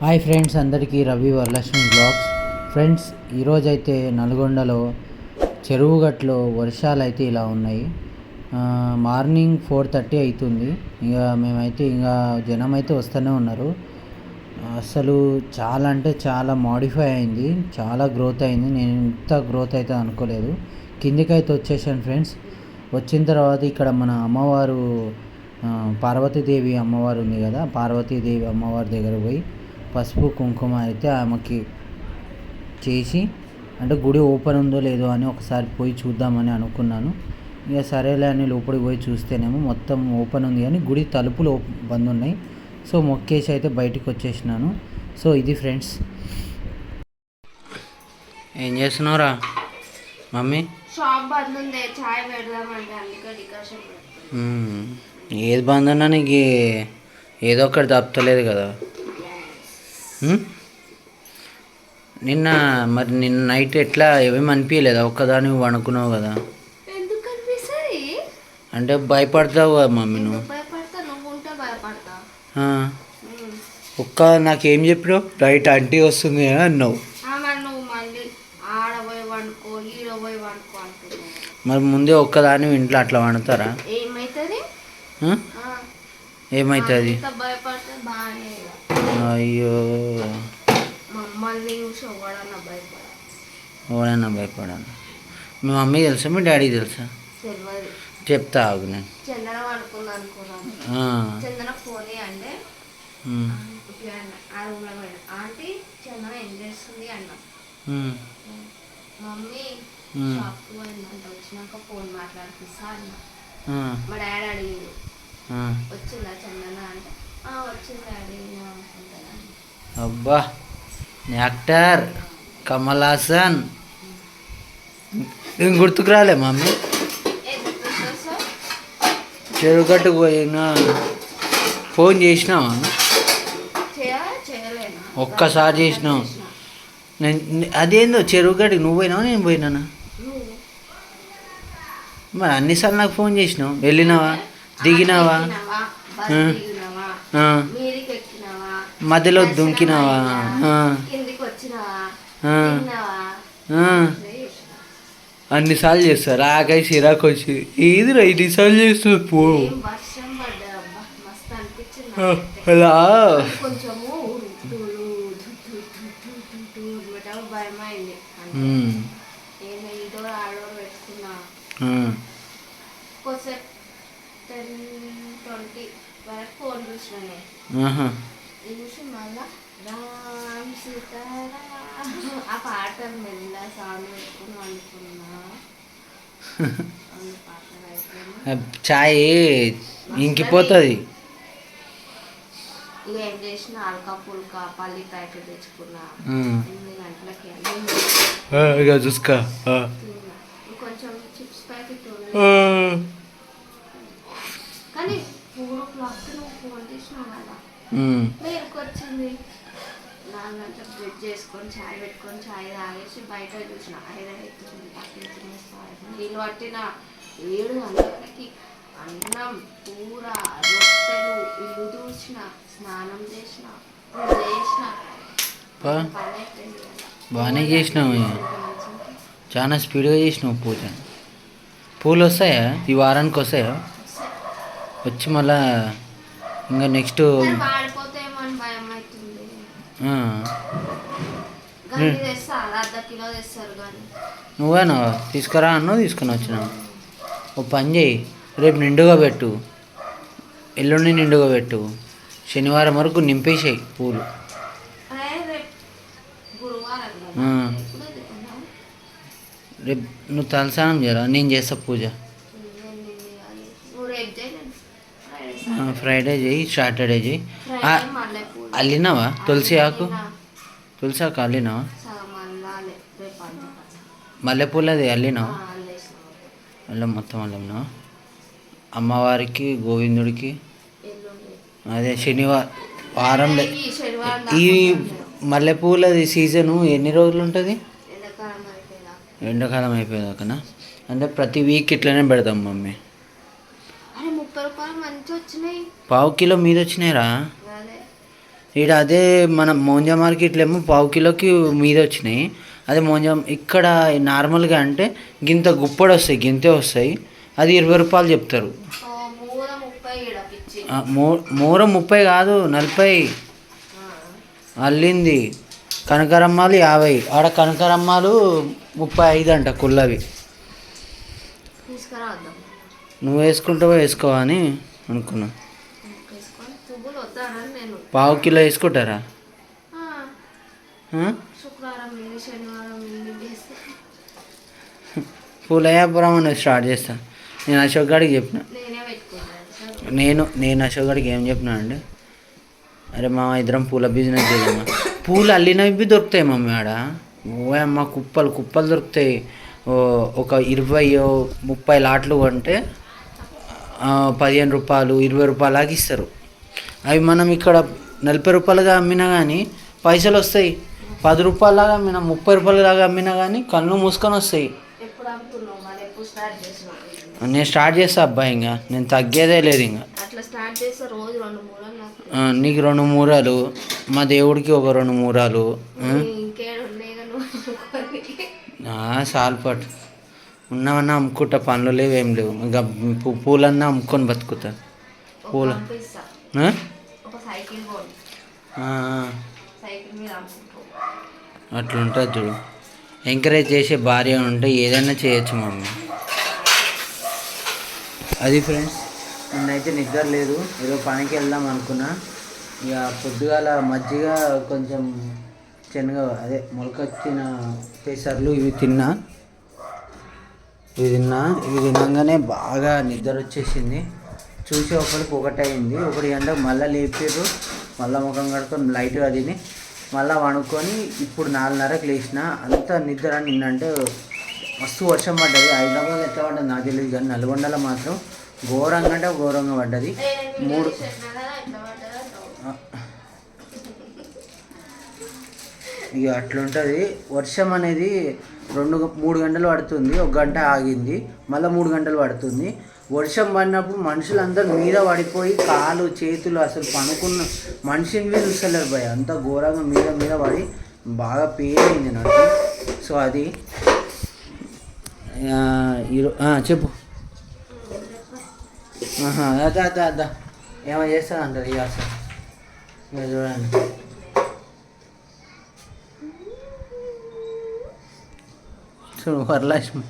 Hi friends, అందరికీ Ravi Varalakshmi blogs. Friends, ఈరోజైతే నల్గొండలో చెరువు గట్లో వర్షాలు అయితే ఇలా ఉన్నాయి. మార్నింగ్ 4:30 అవుతుంది. ఇక మేమైతే జనం అయితే వస్తూనే ఉన్నారు. అసలు చాలా అంటే చాలా మాడిఫై అయింది, చాలా గ్రోత్ అయింది. నేను ఇంత గ్రోత్ అయితే అనుకోలేదు. కిందికైతే వచ్చేసాను ఫ్రెండ్స్. వచ్చిన తర్వాత ఇక్కడ మన అమ్మవారు పార్వతీదేవి అమ్మవారు ఉంది కదా, పార్వతీదేవి అమ్మవారి దగ్గర పోయి పసుపు కుంకుమ అయితే ఆమెకి చేసి, అంటే గుడి ఓపెన్ ఉందో లేదో అని ఒకసారి పోయి చూద్దామని అనుకున్నాను. ఇక సరేలే అని లోపలికి పోయి చూస్తేనేమో మొత్తం ఓపెన్ ఉంది, కానీ గుడి తలుపులు బంద్ ఉన్నాయి. సో మొక్కేసి అయితే బయటికి వచ్చేసినాను. సో ఇది ఫ్రెండ్స్. ఏం చేస్తున్నావురా మమ్మీ? షాప్ బంద్ ఉంది, చాయ్ పెడదామంటే అందుకే డికాషన్. ఏది బంద్ అన్నా నీకు ఏదో ఒకటి తప్పలేదు కదా. నిన్న నైట్ ఎట్లా ఏమేమి అనిపించలేదా? ఒక్కదాని అనుకున్నావు కదా. ఎందుకు అనిపిస్తుంది అంటే భయపడతావు కదా మమ్మీ. నువ్వు ఒక్క నాకేం చెప్పినావు? రైట్ ఆంటీ వస్తుంది అన్నావు. మరి ముందే ఒక్కదాని ఇంట్లో అట్లా వండుతారా? ఏమవుతుంది? అయ్యో, ఎవడన్నా భయపడాను. మీ మమ్మీ తెలుసా, మీ డాడీ తెలుసా? చెప్తా ఆగు. నేను ఆంటీ చందన ఏం చేస్తుంది అన్న. మమ్మీ షాప్కి పోయిందంట, వచ్చినాక ఫోన్ మాట్లాడిపిస్తా అన్న. మా డాడీ అడిగింది వచ్చిందా చందన అంటే వచ్చింది డాడీ అనుకుంటాను. అబ్బా, యాక్టర్ కమల్ హాసన్. ఏం గుర్తుకు రాలే మమ్మీ? చెరుగట్టుకు పోయినా ఫోన్ చేసినావా? ఒక్కసారి చేసినావు. అదేందో చెరువుగడికి నువ్వు పోయినావా నేను పోయినానా? మరి అన్నిసార్లు నాకు ఫోన్ చేసినావు. వెళ్ళినావా, దిగినావా, మధ్యలో దుంకినావా? అన్నిసార్లు చేస్తారు. రాకాయ సిరాకు వచ్చి ఏది ఇన్నిసార్లు చేస్తుంది పో. అలా చూసి మళ్ళా రామ్ సీతారా ఆ పాట మెల్ల సాంగ్ పెట్టుకుని అనుకున్నా. చాయ్ ఇంకిపోతుంది. ఇక ఏం చేసిన అల్కా పుల్కా పల్లి ప్యాకెట్ తెచ్చుకున్నా. 8 గంటలకి చూసుకో. కొంచెం చిప్స్ ప్యాకెట్ కానీ 4 o'clock నువ్వు ఫోన్ చేసినావు కదా, మేరకు వచ్చింది. 4 గంటలకు బ్రెడ్ చేసుకొని చాయ్ పెట్టుకొని చాయ్ తాగేసి బయట చూసిన 5 అవుతుంది. నీళ్ళు పట్టిన 7 గంటలకి అన్నం కూర రొట్టెలు ఇల్లు దూచిన స్నానం చేసిన బాగానే చేసినావు. చాలా స్పీడ్గా చేసినావు పూజ. పూలు వస్తాయా ఈ వారానికి? వస్తాయా? వచ్చి మళ్ళా ఇంకా నెక్స్ట్ నువ్వేనా తీసుకురా అన్నావు, తీసుకుని వచ్చినావు. ఓ పని చేయి, రేపు నిండుగా పెట్టు, ఎల్లుండి నిండుగా పెట్టు, శనివారం వరకు నింపేసాయి పూలు. రేపు నువ్వు తలస్నానం చేయరా, నేను చేస్తా పూజ. ఫ్రైడే చేయి, సాటర్డే చేయి. అల్లినావా తులసి ఆకు? తులసి ఆకు అల్లినావా? మల్లెపూలు అది అల్లినావా? మొత్తం అల్లినావా? అమ్మవారికి గోవిందుడికి అదే వారంలో ఈ మల్లెపూలది సీజను ఎన్ని రోజులు ఉంటుంది? ఎండాకాలం అయిపోయేదాకనా? అంటే ప్రతి వీక్ ఇట్లనే పెడతాం మమ్మీ. 30 రూపాయలు మంచి వచ్చినాయి. పావు కిలో మీద వచ్చినాయిరా. ఇక్కడ అదే మన మోంజా మార్కెట్లో ఏమో పావు కిలోకి మీద వచ్చినాయి. అదే మోంజా ఇక్కడ నార్మల్గా అంటే గింత గుప్పడి వస్తాయి, గింతే వస్తాయి. అది 20 రూపాయలు చెప్తారు. మూర 30 కాదు 40 అల్లింది. కనకరమ్మాలు 50, ఆడ కనకరమ్మాలు 35 అంట కుల్లవి. నువ్వు వేసుకుంటావో వేసుకోవా అని అనుకున్నా. పావు కిలో వేసుకుంటారా? పూల వ్యాపారం అనేది స్టార్ట్ చేస్తా. నేను అశోక్ గారికి చెప్పిన, నేను అశోక్ గారికి ఏం చెప్పినా అంటే, అరే మా ఇద్దరం పూల బిజినెస్ చేద్దామా. పూలు అల్లినవి దొరుకుతాయి మమ్మీ ఆడ. ఓ అమ్మ కుప్పలు కుప్పలు దొరుకుతాయి. ఒక 20-30 లాట్లు కొంటే 15 రూపాయలు 20 రూపాయలు లాగా ఇస్తారు. అవి మనం ఇక్కడ 40 రూపాయలుగా అమ్మినా కానీ పైసలు వస్తాయి. 10 రూపాయలలాగా అమ్మినా 30 రూపాయలలాగా అమ్మినా కానీ కళ్ళు మూసుకొని వస్తాయి. నేను స్టార్ట్ చేస్తా అబ్బాయి, ఇంకా నేను తగ్గేదే లేదు. ఇంకా నీకు 2 మూరలు, మా దేవుడికి ఒక 2 మూరలు, సాల్పట్ ఉన్నామన్నా అమ్ముకుంటా. పనులు లేవు ఏం లేవు. ఇంకా పూలన్నా అమ్ముకొని బతుకుతా. పూల అట్లుంటుంది చూడు. ఎంకరేజ్ చేసే భార్య ఉంటే ఏదైనా చేయొచ్చు మమ్మీ. అది ఫ్రెండ్స్, నిన్నైతే నిద్ర లేదు. ఏదో పనికి వెళ్దాం అనుకున్నా. ఇక పొద్దుగాల మజ్జిగ కొంచెం శనగ అదే మొలకొచ్చిన పెసర్లు ఇవి తిన్నా. ఇవి తినగానే బాగా నిద్ర వచ్చేసింది. చూసి ఒకటి అయింది. 1 గంటకు మళ్ళీ లేపారు. మళ్ళీ ముఖం కడుక్కొని లైట్గా తిని మళ్ళీ వండుకొని ఇప్పుడు 4:30కి లేచిన. అంత నిద్ర నిన్నంటే మస్తు వర్షం పడ్డది. హైదరాబాద్ ఎట్లా పడ్డది నాకు తెలియదు, కానీ నల్గొండలో మాత్రం ఘోరంగా అంటే ఘోరంగా పడ్డది. 3 ఇక అట్లుంటుంది వర్షం అనేది. 3 గంటలు పడుతుంది, 1 గంట ఆగింది, మళ్ళీ 3 గంటలు పడుతుంది. వర్షం పడినప్పుడు మనుషులందరూ మీద పడిపోయి కాలు చేతులు అసలు పనుకున్న మనిషిని మీద చూస్తలేరు భయ. అంత ఘోరంగా మీద పడి బాగా పేరైంది నాకు. సో అది చెప్పు. అదా ఏమో చేస్తుంది అంటారు ఇక అసలు. ఇక చూడండి, చూడు వరలక్ష్మి